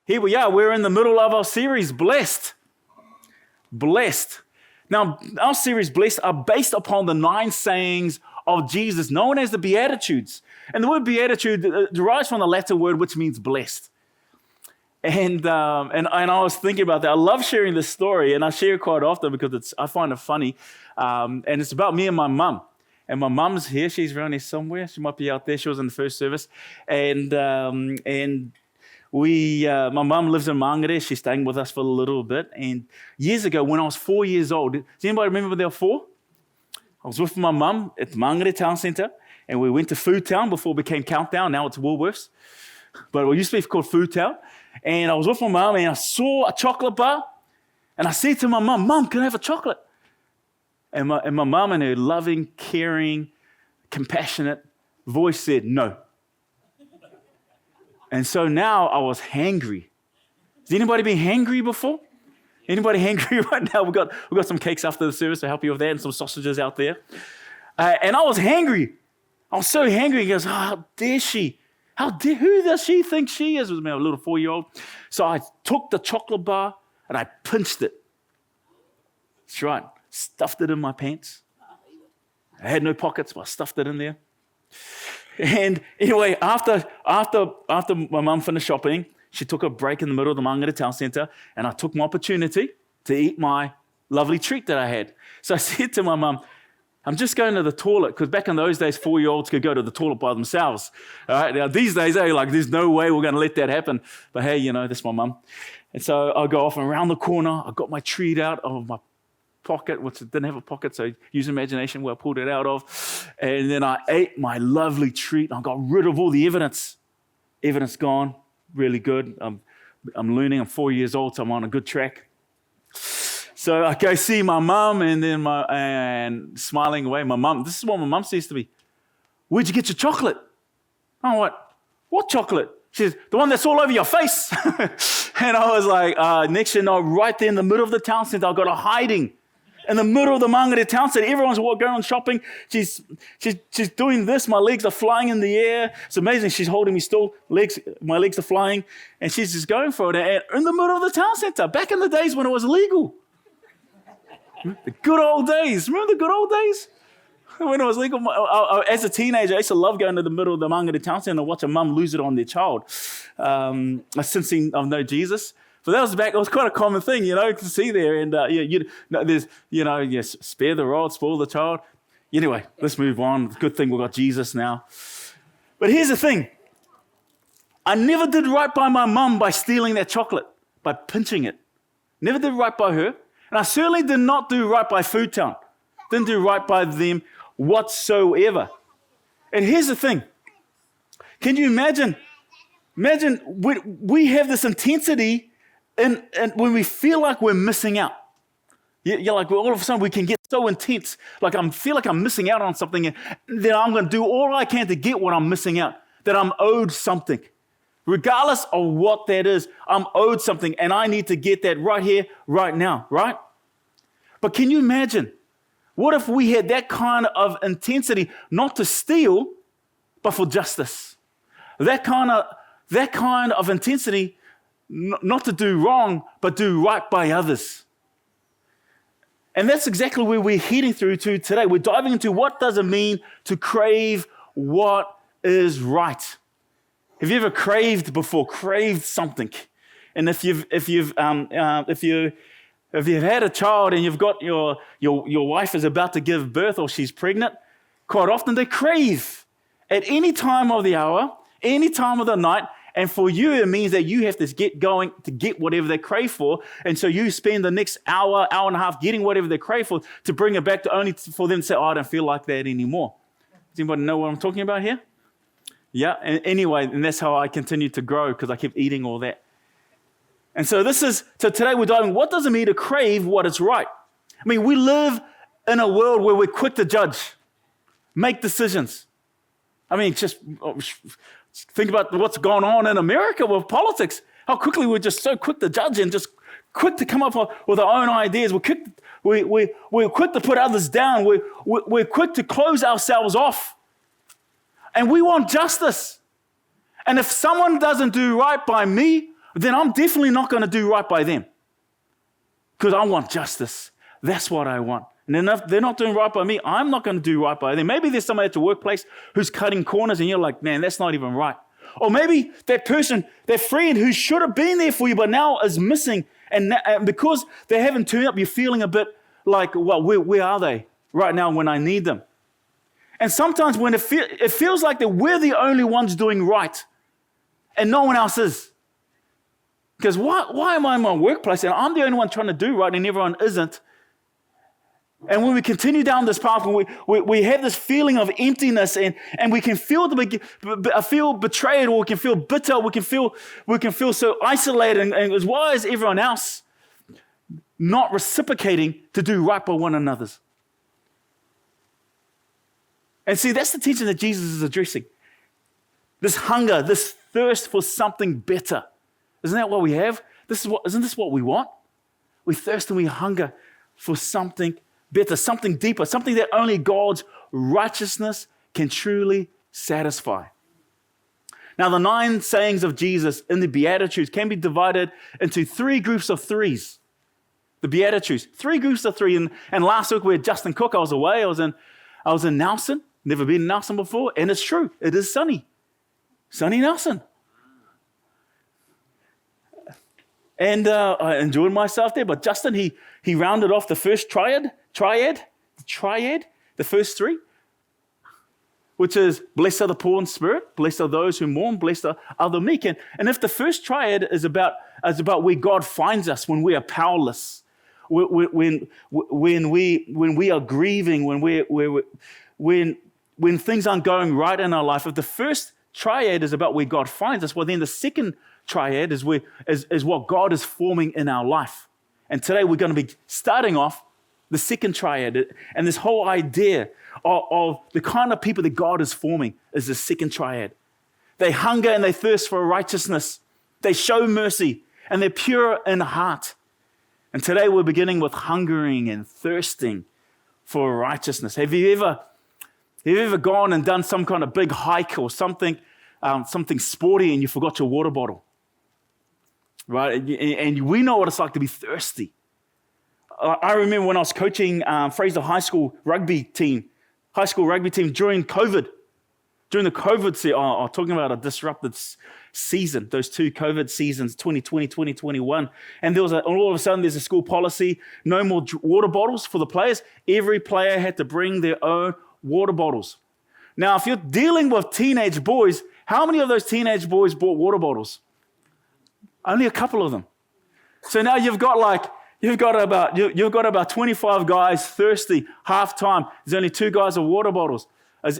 here we are. We're in the middle of our series, Blessed. Blessed. Now, our series, Blessed, are based upon the 9 sayings of Jesus, known as the Beatitudes. And the word Beatitude derives from the Latin word, which means blessed. And I was thinking about that. I love sharing this story, and I share it quite often because I find it funny. And it's about me and my mum. And my mum's here. She's around here somewhere. She might be out there. She was in the first service. And my mum lives in Mangere. She's staying with us for a little bit. And years ago, when I was 4 years old, does anybody remember when they were 4? I was with my mum at the Mangere Town Centre, and we went to Food Town before it became Countdown. Now it's Woolworths. But it used to be called Food Town. And I was with my mum, and I saw a chocolate bar. And I said to my mum, "Mum, can I have a chocolate?" And my mum, in her loving, caring, compassionate voice, said no. And so now I was hangry. Has anybody been hangry before? Anybody hangry right now? We've got some cakes after the service to help you with that, and some sausages out there. And I was hangry. I was so hangry. He goes, "Oh, how dare she? Who does she think she is?" It was my little 4-year-old. So I took the chocolate bar and I pinched it. That's right. Stuffed it in my pants. I had no pockets, but I stuffed it in there. And anyway, after my mum finished shopping, she took a break in the middle of the Mangere Town Centre, and I took my opportunity to eat my lovely treat that I had. So I said to my mum, "I'm just going to the toilet," because back in those days, 4-year-olds could go to the toilet by themselves. All right, now these days, there's no way we're going to let that happen. But hey, that's my mum. And so I go off, and around the corner, I got my treat out of my pocket, which didn't have a pocket, so use imagination where I pulled it out of. And then I ate my lovely treat. I got rid of all the evidence. Evidence gone. Really good. I'm learning. I'm 4 years old, so I'm on a good track. So I go see my mum, and smiling away, my mum. This is what my mum says to me. "Where'd you get your chocolate?" I'm like, "What chocolate?" She says, "The one that's all over your face." And I was like, next year, no, right there in the middle of the town centre, I got a hiding. In the middle of the Mangere Town Centre, everyone's going shopping. She's doing this. My legs are flying in the air. It's amazing. She's holding me still. My legs are flying, and she's just going for it. And in the middle of the town centre, back in the days when it was legal. The good old days. Remember the good old days? When it was legal. As a teenager, I used to love going to the middle of the Mangere Town Centre and watch a mum lose it on their child. Since I've known Jesus. But it was quite a common thing, to see there. And there's, spare the rod, spoil the child. Anyway, let's move on. Good thing we've got Jesus now. But here's the thing. I never did right by my mum by stealing that chocolate, by pinching it. Never did right by her. And I certainly did not do right by Food Town. Didn't do right by them whatsoever. And here's the thing. Can you imagine? Imagine we have this intensity and when we feel like we're missing out. You're like, all of a sudden we can get so intense, like I feel like I'm missing out on something, and then I'm going to do all I can to get what I'm missing out, that I'm owed something. Regardless of what that is, I'm owed something, and I need to get that right here, right now, right? But can you imagine, what if we had that kind of intensity, not to steal, but for justice? That kind of intensity, not to do wrong, but do right by others. And that's exactly where we're heading through to today. We're diving into what does it mean to crave what is right. Have you ever craved before? Craved something? And if you've had a child and you've got your wife is about to give birth or she's pregnant, quite often they crave at any time of the hour, any time of the night. And for you, it means that you have to get going to get whatever they crave for. And so you spend the next hour and a half getting whatever they crave for to bring it back to only for them to say, "Oh, I don't feel like that anymore." Does anybody know what I'm talking about here? Yeah. And anyway, and that's how I continued to grow, because I kept eating all that. And so today we're diving, what does it mean to crave what is right? I mean, we live in a world where we're quick to judge, make decisions. I mean, just think about what's going on in America with politics. How quickly we're just so quick to judge and just quick to come up with our own ideas. We're quick to put others down. We're quick to close ourselves off. And we want justice. And if someone doesn't do right by me, then I'm definitely not going to do right by them because I want justice. That's what I want. And then if they're not doing right by me, I'm not going to do right by them. Maybe there's somebody at your workplace who's cutting corners and you're like, man, that's not even right. Or maybe that person, that friend who should have been there for you but now is missing. And because they haven't turned up, you're feeling a bit like, well, where are they right now when I need them? And sometimes when it feels like that we're the only ones doing right and no one else is. Because why am I in my workplace and I'm the only one trying to do right and everyone isn't? And when we continue down this path, when we have this feeling of emptiness and we can feel betrayed, or we can feel bitter, we can feel so isolated, and why is everyone else not reciprocating to do right by one another? And see, that's the teaching that Jesus is addressing. This hunger, this thirst for something better. Isn't that what we have? Isn't this what we want? We thirst and we hunger for something better, something deeper, something that only God's righteousness can truly satisfy. Now, the 9 sayings of Jesus in the Beatitudes can be divided into 3 groups of 3s. The Beatitudes, 3 groups of 3. And last week we had Justin Cook. I was away. I was in Nelson. Never been in Nelson before. And it's true. It is sunny. Sunny Nelson. And I enjoyed myself there. But Justin, he rounded off the first triad, the first 3, which is blessed are the poor in spirit, blessed are those who mourn, blessed are the meek. And if the first triad is about where God finds us when we are powerless, when we are grieving, when things aren't going right in our life, if the first triad is about where God finds us, well, then the second triad is what God is forming in our life. And today we're going to be starting off the second triad. And this whole idea of the kind of people that God is forming is the second triad. They hunger and they thirst for righteousness. They show mercy and they're pure in heart. And today we're beginning with hungering and thirsting for righteousness. Have you ever gone and done some kind of big hike or something sporty and you forgot your water bottle? Right? And we know what it's like to be thirsty. I remember when I was coaching Fraser high school rugby team during COVID. During the COVID season, talking about a disrupted season, those 2 COVID seasons, 2020, 2021. And all of a sudden there's a school policy, no more water bottles for the players. Every player had to bring their own water bottles. Now, if you're dealing with teenage boys, how many of those teenage boys bought water bottles? Only a couple of them. So now you've got about 25 guys thirsty half time. There's only 2 guys with water bottles.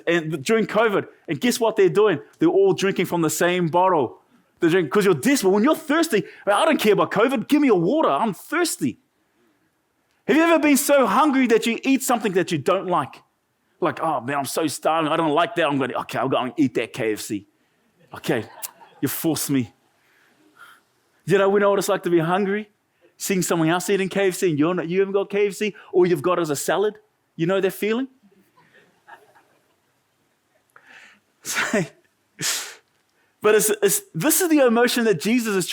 And during COVID, and guess what they're doing? They're all drinking from the same bottle. They're drinking because you're desperate. When you're thirsty, I don't care about COVID. Give me a water. I'm thirsty. Have you ever been so hungry that you eat something that you don't like? Like, oh man, I'm so starving. I don't like that. I'm going to eat that KFC. Okay, you forced me. We know what it's like to be hungry, seeing someone else eating KFC, and you haven't got KFC, or you've got it as a salad. You know that feeling? But this is the emotion that Jesus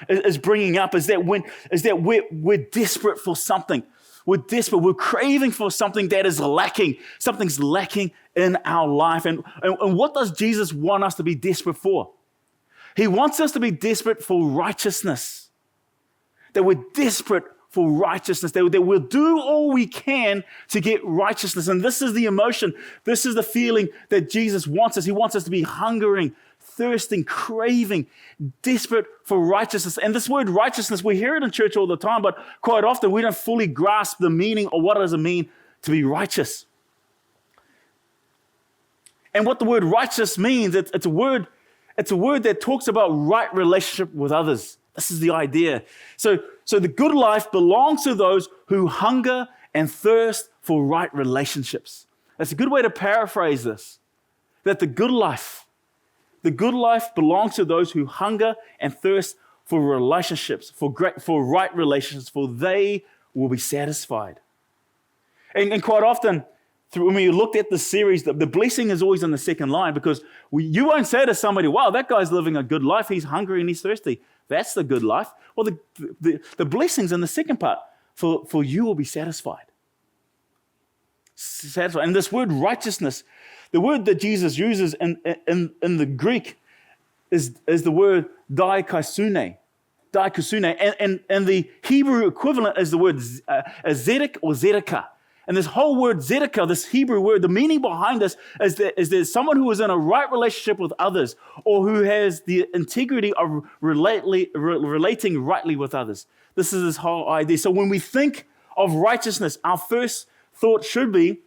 is bringing up, is that we're desperate for something. We're desperate. We're craving for something that is lacking. Something's lacking in our life. And what does Jesus want us to be desperate for? He wants us to be desperate for righteousness. That we're desperate for righteousness. That we'll do all we can to get righteousness. And this is the emotion. This is the feeling that Jesus wants us. He wants us to be hungering, thirsting, craving, desperate for righteousness. And this word righteousness, we hear it in church all the time, but quite often we don't fully grasp the meaning or what does it mean to be righteous. And what the word righteous means, it's a word that talks about right relationship with others. This is the idea. So the good life belongs to those who hunger and thirst for right relationships. That's a good way to paraphrase this. That the good life belongs to those who hunger and thirst for relationships, for right relationships, for they will be satisfied. And quite often, when you looked at the series, the blessing is always in the second line, because you won't say to somebody, wow, that guy's living a good life. He's hungry and he's thirsty. That's the good life. Well, the blessings in the second part, for you will be satisfied. Satisfied. And this word righteousness, the word that Jesus uses in the Greek is the word dikaiosune. And the Hebrew equivalent is the word zedek or zedekah. And this whole word zedekah, this Hebrew word, the meaning behind this is there's someone who is in a right relationship with others, or who has the integrity of relating rightly with others. This is this whole idea. So when we think of righteousness, our first thought should be,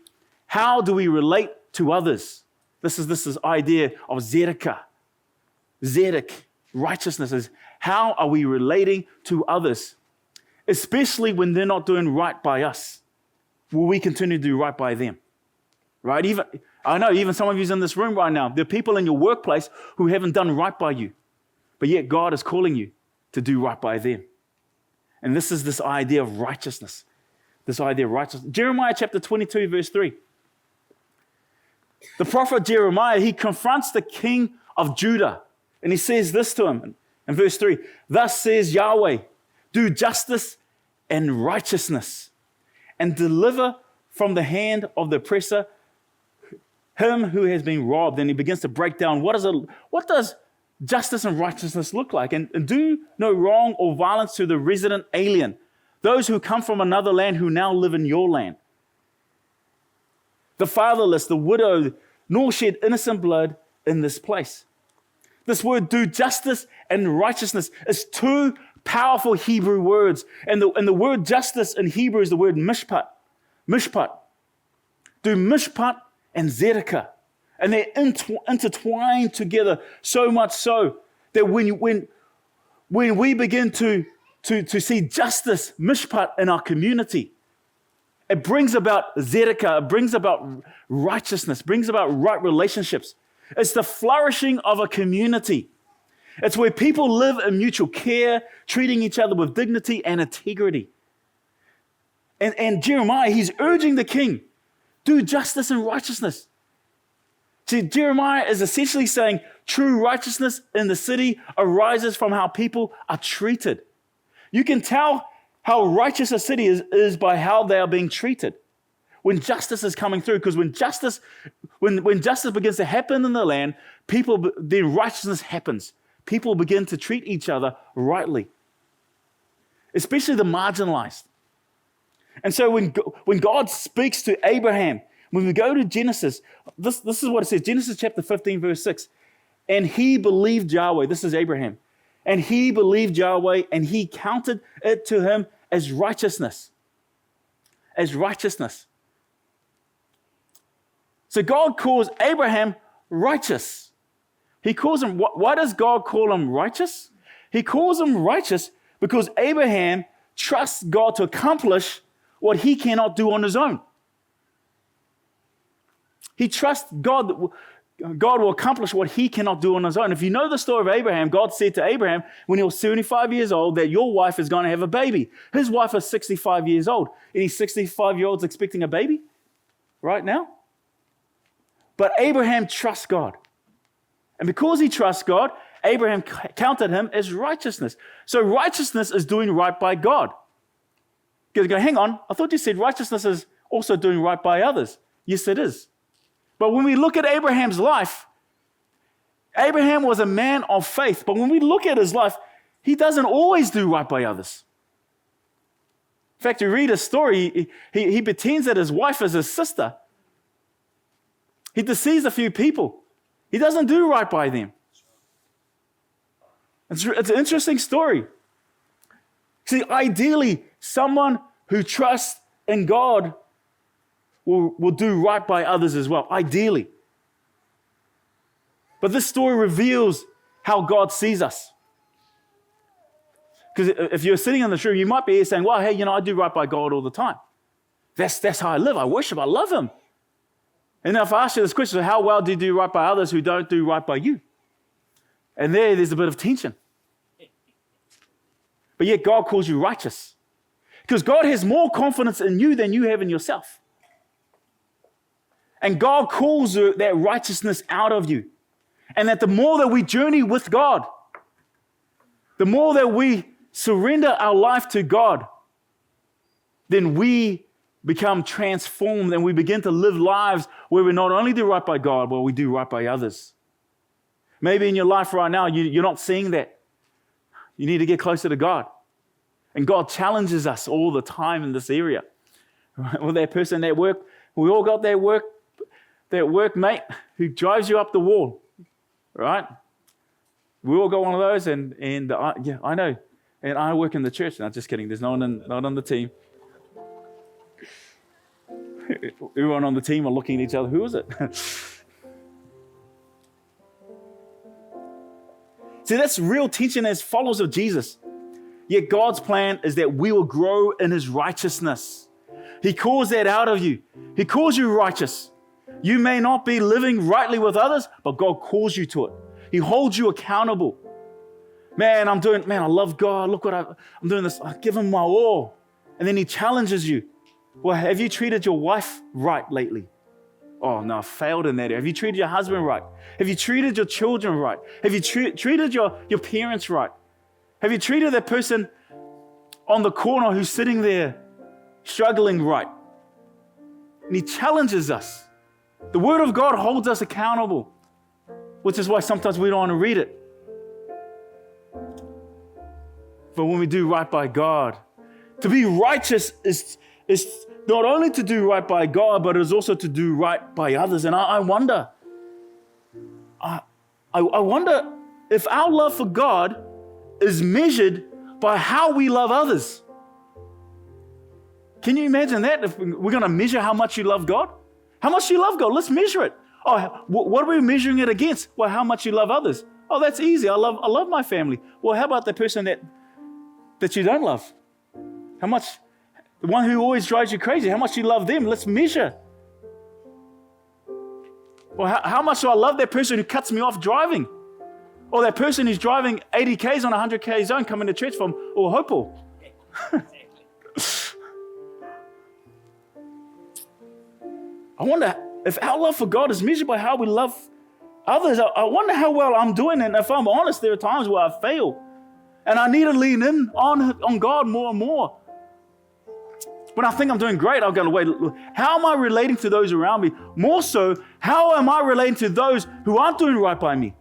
how do we relate to others? This is this idea of zedekah. Zedek, righteousness is how are we relating to others, especially when they're not doing right by us. Will we continue to do right by them? Right? Even some of you in this room right now, there are people in your workplace who haven't done right by you, but yet God is calling you to do right by them. And this is this idea of righteousness. This idea of righteousness. Jeremiah chapter 22, verse 3. The prophet Jeremiah, he confronts the king of Judah, and he says this to him in verse 3. Thus says Yahweh, do justice and righteousness, and deliver from the hand of the oppressor him who has been robbed. And he begins to break down what does justice and righteousness look like? And do no wrong or violence to the resident alien, those who come from another land who now live in your land. The fatherless, the widow, nor shed innocent blood in this place. This word, do justice and righteousness, is two powerful Hebrew words. And the word justice in Hebrew is the word mishpat. Mishpat. Do mishpat and zedekah. And they're intertwined together so much so that when we begin to see justice, mishpat, in our community, it brings about zedekah, it brings about righteousness, brings about right relationships. It's the flourishing of a community. It's where people live in mutual care, treating each other with dignity and integrity. And Jeremiah, he's urging the king, do justice and righteousness. See, Jeremiah is essentially saying true righteousness in the city arises from how people are treated. You can tell how righteous a city is by how they are being treated. When justice is coming through, because when justice begins to happen in the land, then righteousness happens. People begin to treat each other rightly, especially the marginalized. And so when God speaks to Abraham, when we go to Genesis, this is what it says, Genesis chapter 15, verse 6. And he believed Yahweh. This is Abraham. And he believed Yahweh, and he counted it to him as righteousness. As righteousness. So God calls Abraham righteous. He calls him, why does God call him righteous? He calls him righteous because Abraham trusts God to accomplish what he cannot do on his own. He trusts God will accomplish what he cannot do on his own. If you know the story of Abraham, God said to Abraham when he was 75 years old that your wife is going to have a baby. His wife is 65 years old. Any 65-year-olds expecting a baby right now? But Abraham trusts God. And because he trusts God, Abraham counted him as righteousness. So righteousness is doing right by God. You go, hang on, I thought you said righteousness is also doing right by others. Yes, it is. But when we look at Abraham's life, Abraham was a man of faith. But when we look at his life, he doesn't always do right by others. In fact, you read his story, he pretends that his wife is his sister. He deceives a few people. He doesn't do right by them. It's an interesting story. See, ideally, someone who trusts in God will do right by others as well, ideally. But this story reveals how God sees us. Because if you're sitting in this room, you might be saying, well, hey, I do right by God all the time. That's how I live. I worship. I love him. And now if I ask you this question, how well do you do right by others who don't do right by you? And there's a bit of tension. But yet God calls you righteous. Because God has more confidence in you than you have in yourself. And God calls that righteousness out of you. And that the more that we journey with God, The more that we surrender our life to God, then we become transformed and we begin to live lives where we not only do right by God, but we do right by others. Maybe in your life right now, you're not seeing that. You need to get closer to God. And God challenges us all the time in this area. Right? Well, that person at work, we all got that work mate who drives you up the wall, right? We all got one of those, and I know. And I work in the church. No, just kidding. There's no one not on the team. Everyone on the team are looking at each other. Who is it? See, that's real tension as followers of Jesus. Yet God's plan is that we will grow in His righteousness. He calls that out of you. He calls you righteous. You may not be living rightly with others, but God calls you to it. He holds you accountable. Man, I love God. Look what I'm doing this. I give Him my all. And then He challenges you. Well, have you treated your wife right lately? Oh, no, I failed in that area. Have you treated your husband right? Have you treated your children right? Have you treated your parents right? Have you treated that person on the corner who's sitting there struggling right? And He challenges us. The Word of God holds us accountable, which is why sometimes we don't want to read it. But when we do right by God, to be righteous is not only to do right by God, but it is also to do right by others. And I wonder if our love for God is measured by how we love others. Can you imagine that? If we're going to measure how much you love God? How much you love God? Let's measure it. Oh, what are we measuring it against? Well, how much you love others. Oh, that's easy. I love my family. Well, how about the person that you don't love? How much, the one who always drives you crazy, how much you love them? Let's measure. Well, how much do I love that person who cuts me off driving? Or that person who's driving 80 Ks on a 100 K zone coming to church from Ohopo. I wonder if our love for God is measured by how we love others. I wonder how well I'm doing. And if I'm honest, there are times where I fail. And I need to lean in on God more and more. When I think I'm doing great, I'll go, wait, how am I relating to those around me? More so, how am I relating to those who aren't doing right by me?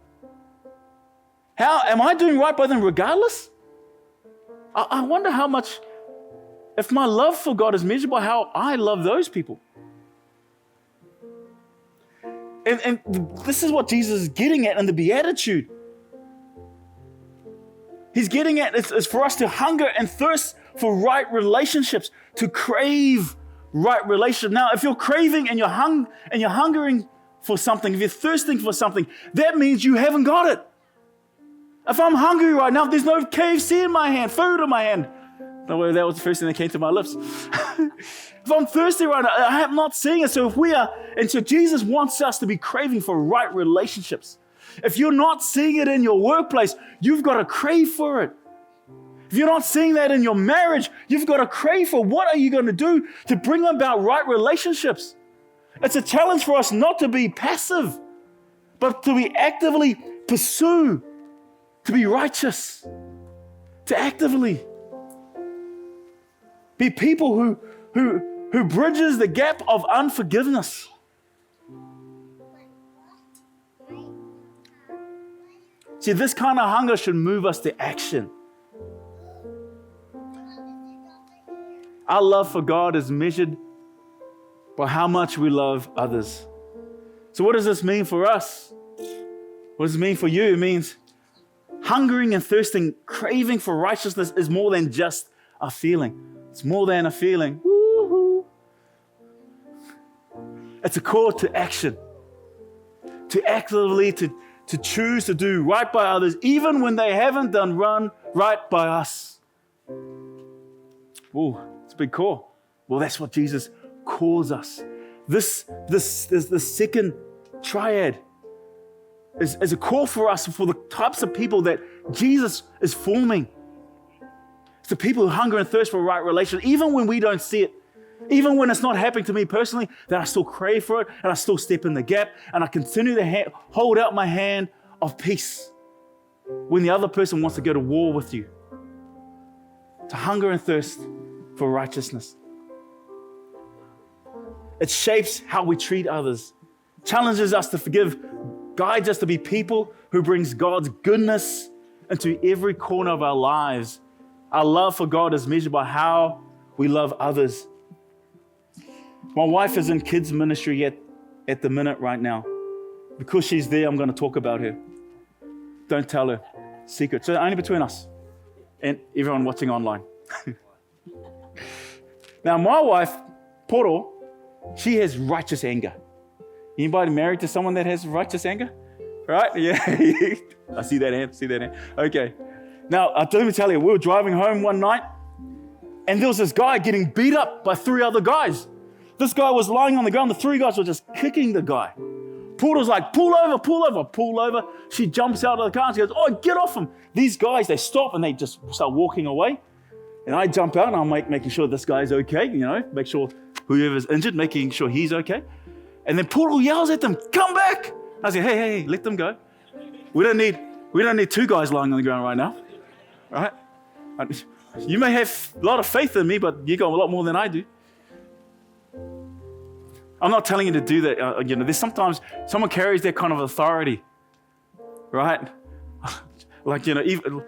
How am I doing right by them regardless? I wonder how much, if my love for God is measured by how I love those people. And this is what Jesus is getting at in the Beatitude. He's getting at it's for us to hunger and thirst for right relationships, to crave right relationships. Now, if you're craving and you're hungering for something, if you're thirsting for something, that means you haven't got it. If I'm hungry right now, if there's no KFC in my hand, food in my hand, no, that was the first thing that came to my lips. If I'm thirsty right now, I am not seeing it. So so Jesus wants us to be craving for right relationships. If you're not seeing it in your workplace, you've got to crave for it. If you're not seeing that in your marriage, you've got to crave for what are you going to do to bring about right relationships. It's a challenge for us not to be passive, but to be actively pursue, to be righteous, to actively be people who bridges the gap of unforgiveness. See, this kind of hunger should move us to action. Our love for God is measured by how much we love others. So what does this mean for us? What does it mean for you? It means hungering and thirsting, craving for righteousness is more than just a feeling. It's more than a feeling. Woo-hoo. It's a call to action, to actively, to choose to do right by others, even when they haven't done right by us. Ooh, it's a big call. Well, that's what Jesus calls us. This second triad is a call for us for the types of people that Jesus is forming. It's the people who hunger and thirst for right relations, even when we don't see it, even when it's not happening to me personally, that I still crave for it and I still step in the gap and I continue to hold out my hand of peace. when the other person wants to go to war with you. To hunger and thirst for righteousness. It shapes how we treat others, challenges us to forgive, guides us to be people who brings God's goodness into every corner of our lives. Our love for God is measured by how we love others. My wife is in kids ministry at the minute right now. Because she's there, I'm going to talk about her. Don't tell her. Secret. So only between us and everyone watching online. Now, my wife, Poro, she has righteous anger. Anybody married to someone that has righteous anger? Right? Yeah. I see that hand. Okay. Now, let me tell you, we were driving home one night, and there was this guy getting beat up by 3 other guys. This guy was lying on the ground. The 3 guys were just kicking the guy. Porter's like, pull over. She jumps out of the car and she goes, oh, get off him. These guys, they stop and they just start walking away. And I jump out and I'm making sure this guy's okay, make sure whoever's injured, making sure he's okay. And then Porter yells at them, come back. I say, hey, let them go. We don't need 2 guys lying on the ground right now, right? You may have a lot of faith in me, but you got a lot more than I do. I'm not telling you to do that. There's sometimes someone carries that kind of authority, right? Even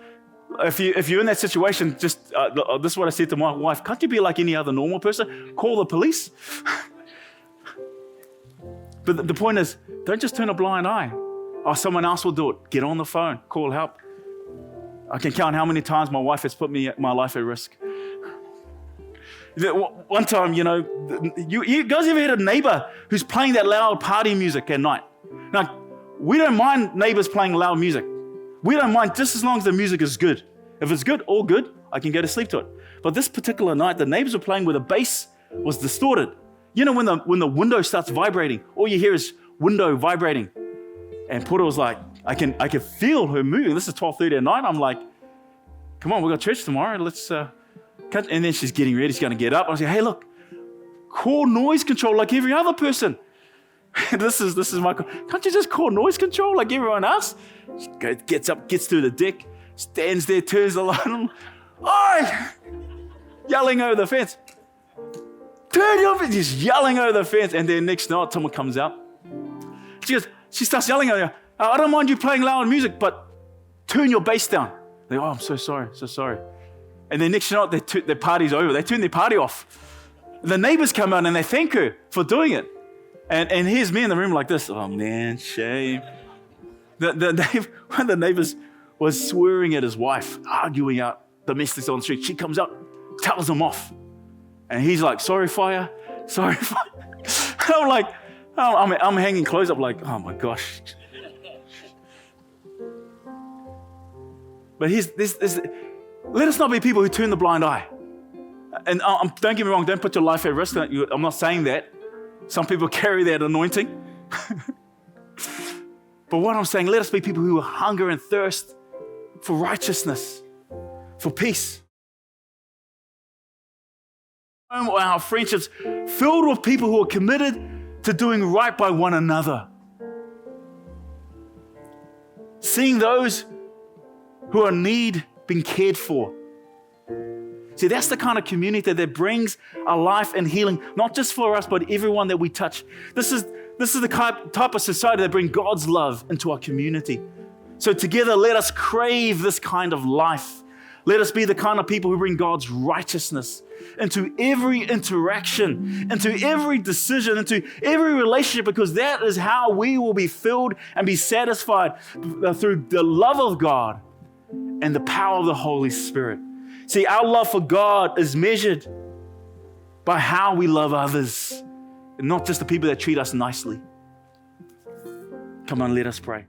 if you're in that situation, just this is what I said to my wife: can't you be like any other normal person? Call the police. But the point is, don't just turn a blind eye. Oh, someone else will do it. Get on the phone, call help. I can count how many times my wife has put my life at risk. One time, you guys ever had a neighbor who's playing that loud party music at night? Now, we don't mind neighbors playing loud music. We don't mind just as long as the music is good. If it's good, all good, I can go to sleep to it. But this particular night, the neighbors were playing where the bass was distorted. You know, when the window starts vibrating, all you hear is window vibrating. And Porter was like, I can feel her moving. This is 12:30 at night. I'm like, come on, we got church tomorrow. Let's and then she's getting ready. She's going to get up. I say, hey, look, call noise control like every other person. This is my. Can't you just call noise control like everyone else? She gets up, gets through the deck, stands there, turns the light on. Oh! Yelling over the fence. Turn your fence. Just yelling over the fence. And then next night, someone comes out. She starts yelling at her. I don't mind you playing loud music, but turn your bass down. They go, oh, I'm so sorry. And then next night, their party's over. They turn their party off. The neighbors come out and they thank her for doing it. And here's me in the room like this. Oh, man, shame. One of the neighbors was swearing at his wife, arguing out domestics on the street. She comes out, tells him off. And he's like, sorry, fire. And I'm like, I'm hanging close up like, oh, my gosh. But let us not be people who turn the blind eye. And don't get me wrong, don't put your life at risk. I'm not saying that. Some people carry that anointing. But what I'm saying, let us be people who hunger and thirst for righteousness, for peace. Our friendships filled with people who are committed to doing right by one another. Seeing those who are in need being cared for. See, that's the kind of community that brings a life and healing, not just for us, but everyone that we touch. This is the type of society that brings God's love into our community. So together, let us crave this kind of life. Let us be the kind of people who bring God's righteousness into every interaction, into every decision, into every relationship, because that is how we will be filled and be satisfied through the love of God and the power of the Holy Spirit. See, our love for God is measured by how we love others, and not just the people that treat us nicely. Come on, let us pray.